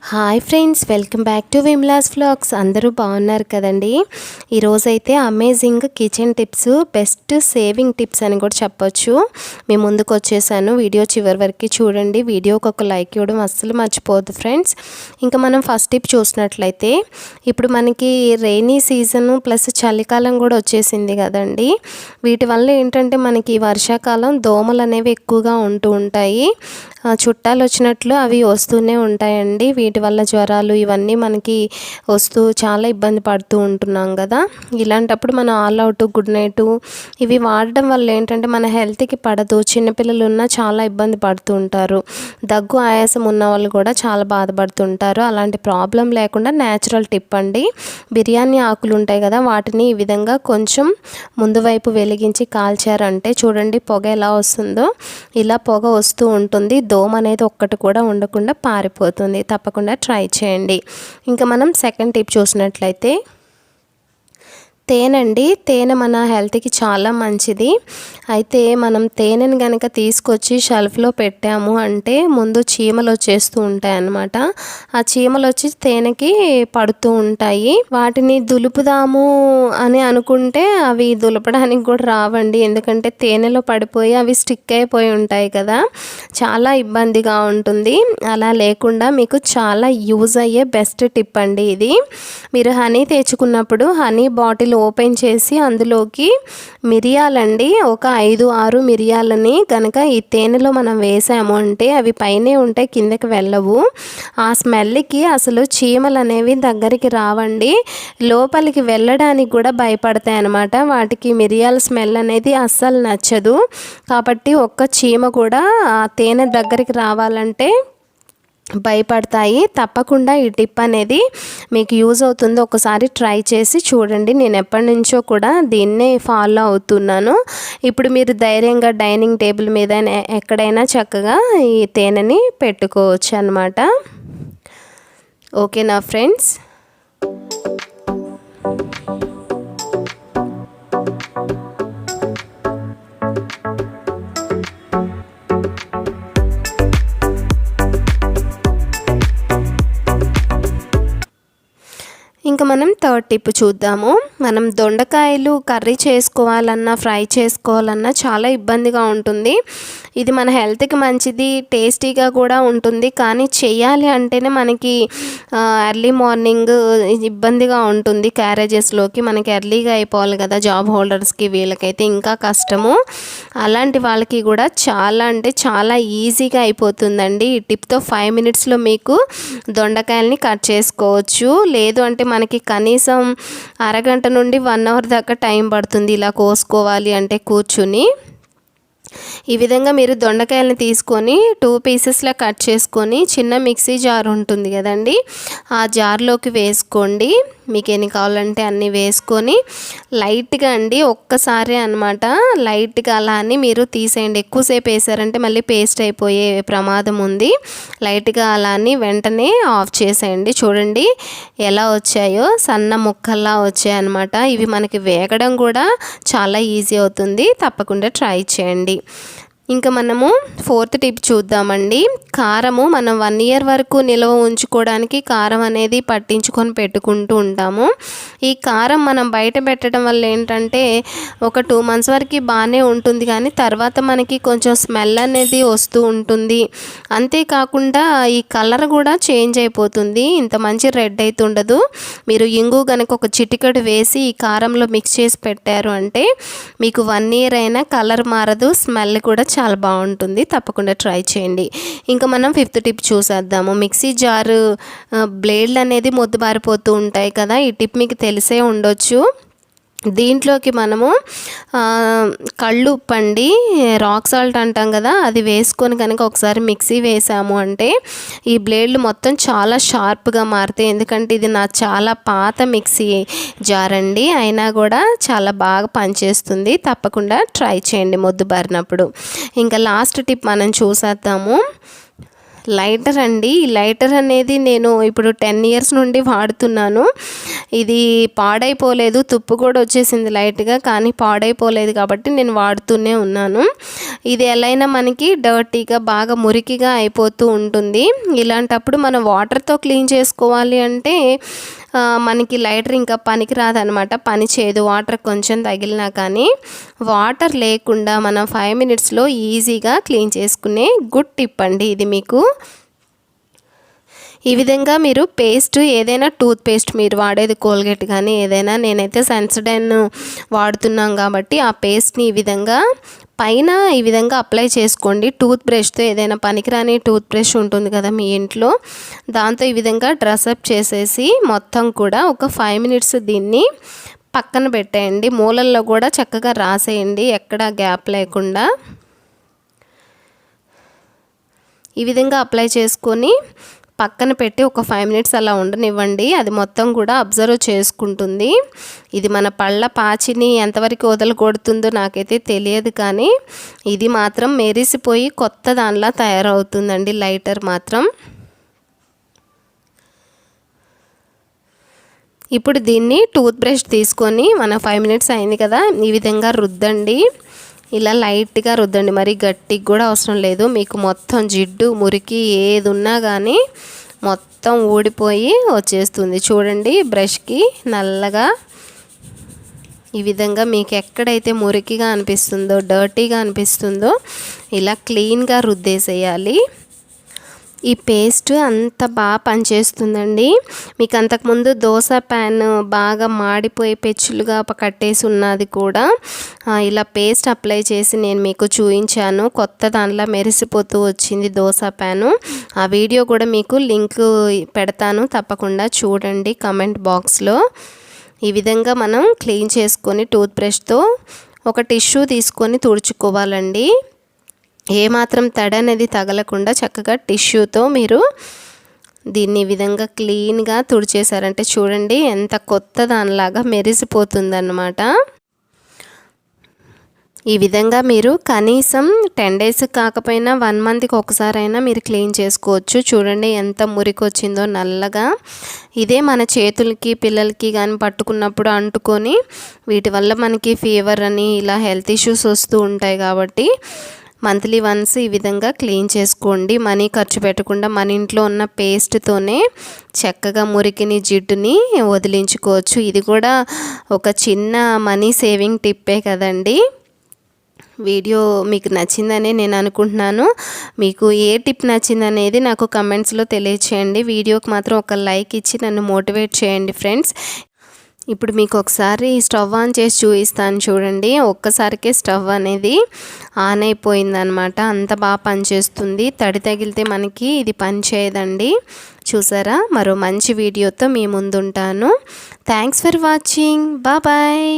Hi friends, welcome back to Vimla's vlogs. అందరూ బాగున్నారు కదండి. ఈరోజైతే amazing kitchen tips, best saving tips అని కూడా చెప్పొచ్చు. మేము ముందుకు వచ్చేసాను. వీడియో చివరి వరకు చూడండి. వీడియోకి ఒక లైక్ ఇవ్వడం అస్సలు మర్చిపోవద్దు ఫ్రెండ్స్. ఇంకా మనం ఫస్ట్ టిప్ చూసినట్లయితే, ఇప్పుడు మనకి రెయినీ సీజను ప్లస్ చలికాలం కూడా వచ్చేసింది కదండి. వీటి వల్ల ఏంటంటే మనకి వర్షాకాలం దోమలు అనేవి ఎక్కువగా ఉంటూ ఉంటాయి. చుట్టాలు వచ్చినట్లు అవి వస్తూనే ఉంటాయండి. వీటి వల్ల జ్వరాలు ఇవన్నీ మనకి వస్తూ చాలా ఇబ్బంది పడుతూ ఉంటున్నాం కదా. ఇలాంటప్పుడు మనం ఆల్ అవుట్, గుడ్ నైట్ ఇవి వాడడం వల్ల ఏంటంటే మన హెల్త్కి పడదు. చిన్నపిల్లలు ఉన్నా చాలా ఇబ్బంది పడుతూ ఉంటారు. దగ్గు, ఆయాసం ఉన్న వాళ్ళు కూడా చాలా బాధపడుతుంటారు. అలాంటి ప్రాబ్లం లేకుండా న్యాచురల్ టిప్ అండి. బిర్యానీ ఆకులు ఉంటాయి కదా, వాటిని ఈ విధంగా కొంచెం ముందు వైపు వెలిగించి కాల్చారంటే చూడండి పొగ ఎలా వస్తుందో. ఇలా పొగ వస్తూ ఉంటుంది. దోమ అనేది ఒక్కటి కూడా ఉండకుండా పారిపోతుంది. తప్పకుండా ట్రై చేయండి. ఇంకా మనం సెకండ్ టిప్ చూసినట్లయితే, తేనండి. తేనె మన హెల్త్కి చాలా మంచిది. అయితే మనం తేనెని కనుక తీసుకొచ్చి షెల్ఫ్లో పెట్టాము అంటే ముందు చీమలు వచ్చేస్తూ ఉంటాయి అన్నమాట. ఆ చీమలు వచ్చి తేనెకి పడుతూ ఉంటాయి. వాటిని దులుపుదాము అని అనుకుంటే అవి దులపడానికి కూడా రావండి. ఎందుకంటే తేనెలో పడిపోయి అవి స్టిక్ అయిపోయి ఉంటాయి కదా, చాలా ఇబ్బందిగా ఉంటుంది. అలా లేకుండా మీకు చాలా యూజ్ అయ్యే బెస్ట్ టిప్ అండి ఇది. మీరు హనీ తెచ్చుకున్నప్పుడు హనీ బాటిల్ ఓపెన్ చేసి అందులోకి మిరియాలండి, ఒక 5-6 మిరియాలని కనుక ఈ తేనెలో మనం వేసాము అంటే అవి పైనే ఉంటాయి, కిందకి వెళ్ళవు. ఆ స్మెల్కి అసలు చీమలు అనేవి దగ్గరికి రావండి. లోపలికి వెళ్ళడానికి కూడా భయపడతాయి అన్నమాట. వాటికి మిరియాల స్మెల్ అనేది అస్సలు నచ్చదు. కాబట్టి ఒక్క చీమ కూడా ఆ తేనె దగ్గరికి రావాలంటే భయపడతాయి. తప్పకుండా ఈ టిప్ అనేది మీకు యూజ్ అవుతుంది. ఒకసారి ట్రై చేసి చూడండి. నేను ఎప్పటి నుంచో కూడా దీన్నే ఫాలో అవుతున్నాను. ఇప్పుడు మీరు ధైర్యంగా డైనింగ్ టేబుల్ మీద ఎక్కడైనా చక్కగా ఈ తేనెని పెట్టుకోవచ్చు అన్నమాట. ఓకేనా ఫ్రెండ్స్? ఇంకా మనం థర్డ్ టిప్ చూద్దాము. మనం దొండకాయలు కర్రీ చేసుకోవాలన్నా, ఫ్రై చేసుకోవాలన్నా చాలా ఇబ్బందిగా ఉంటుంది. ఇది మన హెల్త్కి మంచిది, టేస్టీగా కూడా ఉంటుంది. కానీ చేయాలి అంటేనే మనకి ఎర్లీ మార్నింగ్ ఇబ్బందిగా ఉంటుంది. క్యారేజెస్లోకి మనకి ఎర్లీగా అయిపోవాలి కదా, జాబ్ హోల్డర్స్కి వీళ్ళకైతే ఇంకా కష్టము. అలాంటి వాళ్ళకి కూడా చాలా అంటే చాలా ఈజీగా అయిపోతుందండి. ఈ టిప్తో 5 మినిట్స్లో మీకు దొండకాయలని కట్ చేసుకోవచ్చు. లేదు అంటే మనకి కనీసం అరగంట నుండి 1 అవర్ దాకా టైం పడుతుంది ఇలా కోసుకోవాలి అంటే కూర్చుని. ఈ విధంగా మీరు దొండకాయలను తీసుకొని 2 పీసెస్లా కట్ చేసుకొని చిన్న మిక్సీ జార్ ఉంటుంది కదండి, ఆ జార్లోకి వేసుకోండి. మీకు ఎన్ని కావాలంటే అన్నీ వేసుకొని లైట్గా అండి ఒక్కసారి అనమాట లైట్గా అలా అని మీరు తీసేయండి. ఎక్కువసేపు వేసారంటే మళ్ళీ పేస్ట్ అయిపోయే ప్రమాదం ఉంది. లైట్గా అలా అని వెంటనే ఆఫ్ చేసేయండి. చూడండి ఎలా వచ్చాయో, సన్న ముక్కల్లా వచ్చాయన్నమాట. ఇవి మనకి వేగడం కూడా చాలా ఈజీ అవుతుంది. తప్పకుండా ట్రై చేయండి. ఇంకా మనము 4th టిప్ చూద్దామండి. కారము మనం 1 ఇయర్ వరకు నిల్వ ఉంచుకోవడానికి కారం అనేది పట్టించుకొని పెట్టుకుంటూ ఉంటాము. ఈ కారం మనం బయట పెట్టడం వల్ల ఏంటంటే ఒక 2 మంత్స్ వరకు బాగానే ఉంటుంది, కానీ తర్వాత మనకి కొంచెం స్మెల్ అనేది వస్తూ ఉంటుంది. అంతేకాకుండా ఈ కలర్ కూడా చేంజ్ అయిపోతుంది. ఇంత మంచి రెడ్ అయితే ఉండదు. మీరు ఇంగు కనుక ఒక చిటికెడు వేసి ఈ కారంలో మిక్స్ చేసి పెట్టారు అంటే మీకు 1 ఇయర్ అయినా కలర్ మారదు, స్మెల్ కూడా చాలా బాగుంటుంది. తప్పకుండా ట్రై చేయండి. ఇంకా మనం 5th టిప్ చూసేద్దాము. మిక్సీ జారు బ్లేడ్లు అనేది మొద్దుబారిపోతూ ఉంటాయి కదా, ఈ టిప్ మీకు తెలిసే ఉండొచ్చు. దీంట్లోకి మనము కళ్ళు ఉప్పండి, రాక్ సాల్ట్ అంటాం కదా, అది వేసుకొని కనుక ఒకసారి మిక్సీ వేసాము అంటే ఈ బ్లేడ్లు మొత్తం చాలా షార్ప్గా మారుతాయి. ఎందుకంటే ఇది నా చాలా పాత మిక్సీ జార్ అండి, అయినా కూడా చాలా బాగా పనిచేస్తుంది. తప్పకుండా ట్రై చేయండి మొద్దుబారినప్పుడు. ఇంకా లాస్ట్ టిప్ మనం చూసేద్దాము. లైటర్ అండి. ఈ లైటర్ అనేది నేను ఇప్పుడు 10 ఇయర్స్ నుండి వాడుతున్నాను. ఇది పాడైపోలేదు, తుప్పు కూడా వచ్చేసింది లైట్గా, కానీ పాడైపోలేదు కాబట్టి నేను వాడుతూనే ఉన్నాను. ఇది ఎలా అయినా మనకి డర్టీగా బాగా మురికిగా అయిపోతూ ఉంటుంది. ఇలాంటప్పుడు మనం వాటర్తో క్లీన్ చేసుకోవాలి అంటే మనకి లైటర్ ఇంకా పనికి రాదనమాట, పని చేయదు వాటర్ కొంచెం తగిలినా. కానీ వాటర్ లేకుండా మనం 5 మినిట్స్లో ఈజీగా క్లీన్ చేసుకునే గుడ్ టిప్ అండి ఇది మీకు. ఈ విధంగా మీరు పేస్ట్ ఏదైనా టూత్ పేస్ట్ మీరు వాడేది కోల్గేట్ కానీ ఏదైనా, నేనైతే సెన్సోడైన్ వాడుతున్నాం కాబట్టి ఆ పేస్ట్ని ఈ విధంగా పైన ఈ విధంగా అప్లై చేసుకోండి. టూత్ బ్రష్తో ఏదైనా పనికిరాని టూత్ బ్రష్ ఉంటుంది కదా మీ ఇంట్లో, దాంతో ఈ విధంగా డ్రెస్అప్ చేసేసి మొత్తం కూడా ఒక 5 మినిట్స్ దీన్ని పక్కన పెట్టేయండి. మూలల్లో కూడా చక్కగా రాసేయండి ఎక్కడ గ్యాప్ లేకుండా. ఈ విధంగా అప్లై చేసుకొని పక్కన పెట్టి ఒక 5 మినిట్స్ అలా ఉండనివ్వండి. అది మొత్తం కూడా అబ్జర్వ్ చేసుకుంటుంది. ఇది మన పళ్ళ పాచిని ఎంతవరకు వదలగొడుతుందో నాకైతే తెలియదు, కానీ ఇది మాత్రం మెరిసిపోయి కొత్త దానిలా తయారవుతుందండి లైటర్ మాత్రం. ఇప్పుడు దీన్ని టూత్ బ్రష్ తీసుకొని మన 5 మినిట్స్ అయింది కదా, ఈ విధంగా రుద్దండి. ఇలా లైట్గా రుద్దండి, మరి గట్టిగా కూడా అవసరం లేదు. మీకు మొత్తం జిడ్డు మురికి ఏది ఉన్నా కానీ మొత్తం ఊడిపోయి వచ్చేస్తుంది. చూడండి బ్రష్కి నల్లగా ఈ విధంగా మీకు ఎక్కడైతే మురికిగా అనిపిస్తుందో డర్టీగా అనిపిస్తుందో ఇలా క్లీన్గా రుద్దేసేయాలి. ఈ పేస్ట్ అంత బాగా పనిచేస్తుందండి. మీకు అంతకుముందు దోశ ప్యాన్ బాగా మాడిపోయి పెచ్చులుగా కట్టేసి ఉన్నది కూడా ఇలా పేస్ట్ అప్లై చేసి నేను మీకు చూపించాను. కొత్త దానిలా మెరిసిపోతూ వచ్చింది దోశ ప్యాను. ఆ వీడియో కూడా మీకు లింక్ పెడతాను, తప్పకుండా చూడండి కమెంట్ బాక్స్లో. ఈ విధంగా మనం క్లీన్ చేసుకొని టూత్ బ్రష్తో ఒక టిష్యూ తీసుకొని తుడుచుకోవాలండి. ఏమాత్రం తడి అనేది తగలకుండా చక్కగా టిష్యూతో మీరు దీన్ని ఈ విధంగా క్లీన్గా తుడిచేశారంటే చూడండి ఎంత కొత్త దానిలాగా మెరిసిపోతుందన్నమాట. ఈ విధంగా మీరు కనీసం 10 డేస్ కాకపోయినా 1 మంత్కి ఒకసారైనా మీరు క్లీన్ చేసుకోవచ్చు. చూడండి ఎంత మురికి వచ్చిందో నల్లగా. ఇదే మన చేతులకి పిల్లలకి కానీ పట్టుకున్నప్పుడు అంటుకొని వీటి వల్ల మనకి ఫీవర్ అని ఇలా హెల్త్ ఇష్యూస్ వస్తూ ఉంటాయి. కాబట్టి మంత్లీ వన్స్ ఈ విధంగా క్లీన్ చేసుకోండి. మనీ ఖర్చు పెట్టకుండా మన ఇంట్లో ఉన్న పేస్ట్తోనే చక్కగా మురికిని జిడ్డుని వదిలించుకోవచ్చు. ఇది కూడా ఒక చిన్న మనీ సేవింగ్ టిప్పే కదండి. వీడియో మీకు నచ్చిందని నేను అనుకుంటున్నాను. మీకు ఏ టిప్ నచ్చిందనేది నాకు కమెంట్స్లో తెలియచేయండి. వీడియోకి మాత్రం ఒక లైక్ ఇచ్చి నన్ను మోటివేట్ చేయండి ఫ్రెండ్స్. ఇప్పుడు మీకు ఒకసారి స్టవ్ ఆన్ చేసి చూపిస్తాను చూడండి. ఒక్కసారికే స్టవ్ అనేది ఆన్ అయిపోయిందనమాట. అంత బాగా పనిచేస్తుంది. తడి తగిలితే మనకి ఇది పని చేయదండి. చూసారా, మరో మంచి వీడియోతో మీ ముందుంటాను. Thanks for watching. బాయ్.